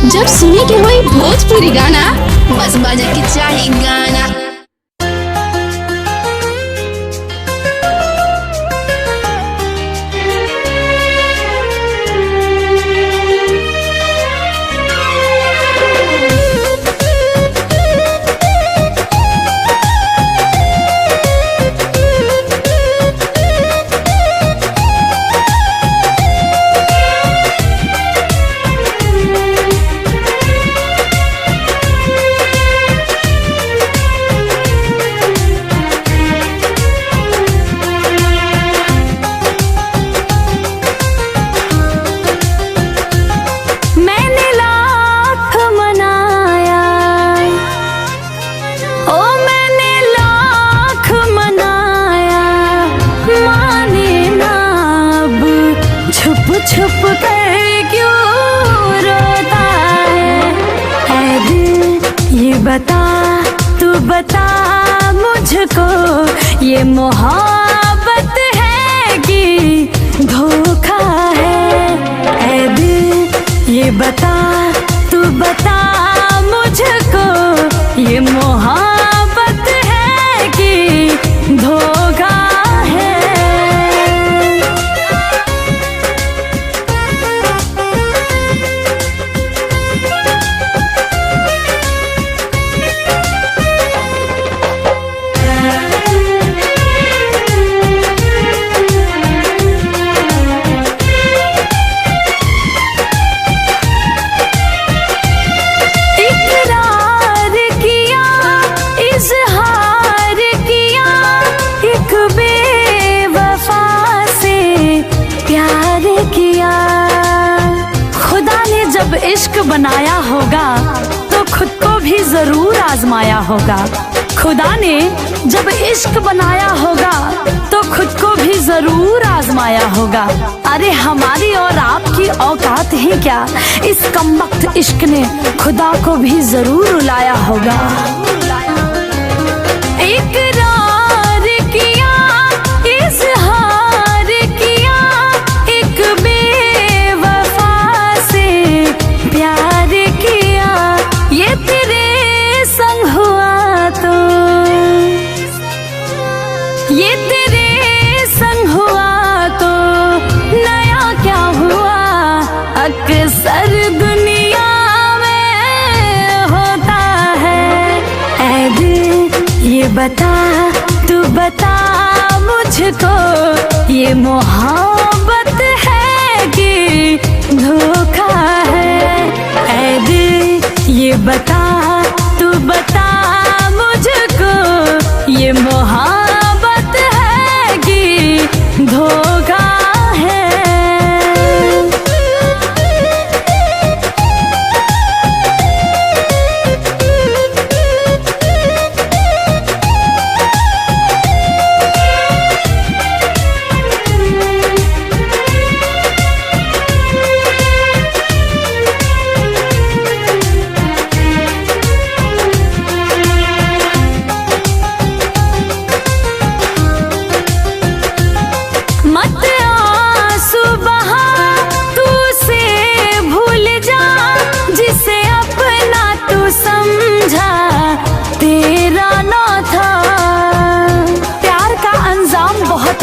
जब सुने के होई भोजपुरी गाना, बस बजे के चाही गाना। छुप कर क्यों रोता है दिल, ये बता तू बता मुझको, ये मोहब्बत है कि धोखा है। ऐ दिल ये बता तू बता मुझको, ये मोहब्बत है कि धोखा है। जब इश्क बनाया होगा तो खुद को भी जरूर आजमाया होगा। खुदा ने जब इश्क बनाया होगा तो खुद को भी जरूर आजमाया होगा। अरे हमारी और आपकी औकात ही क्या, इस कमबख्त इश्क ने खुदा को भी जरूर रुलाया होगा। इकरार किया, इज़हार किया, एक बेवफा से प्यार किया, ये तेरे संग हुआ तो, ये तेरे संग हुआ तो नया क्या हुआ, अक्सर दुनिया में होता है। ऐ दिल ये बता तू बता मुझको, ये मोहब्बत है कि धोखा है। ऐ दिल ये बता तू बता मुझको, ये मोहब्बत है कि धोखा है।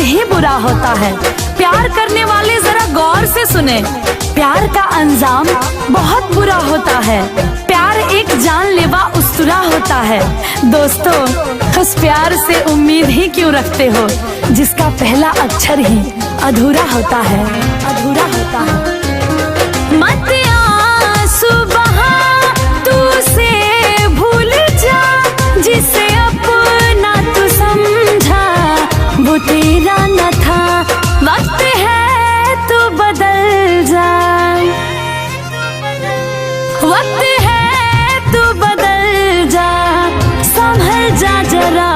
ही बुरा होता है। प्यार करने वाले जरा गौर से सुने, प्यार का अंजाम बहुत बुरा होता है। प्यार एक जानलेवा उस्तरा होता है। दोस्तों, उस प्यार से उम्मीद ही क्यों रखते हो जिसका पहला अक्षर ही अधूरा होता है, अधूरा होता है। मत आंसू बहा तू से भूल जा, जिसे अपना तू समझा वो तेरा न था। वक्त है तू बदल जा, वक्त है तू बदल जा, संभल जा जरा,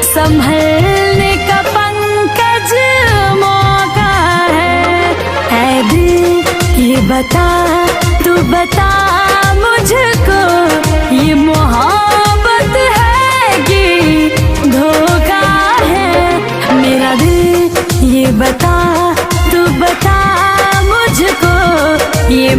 संभलने का पंकज मौका है। ऐ दिल ये बता तू बता मुझको, ये मोहब्बत है कि धोखा है। मेरा दिल ये बता तू बता मुझको, ये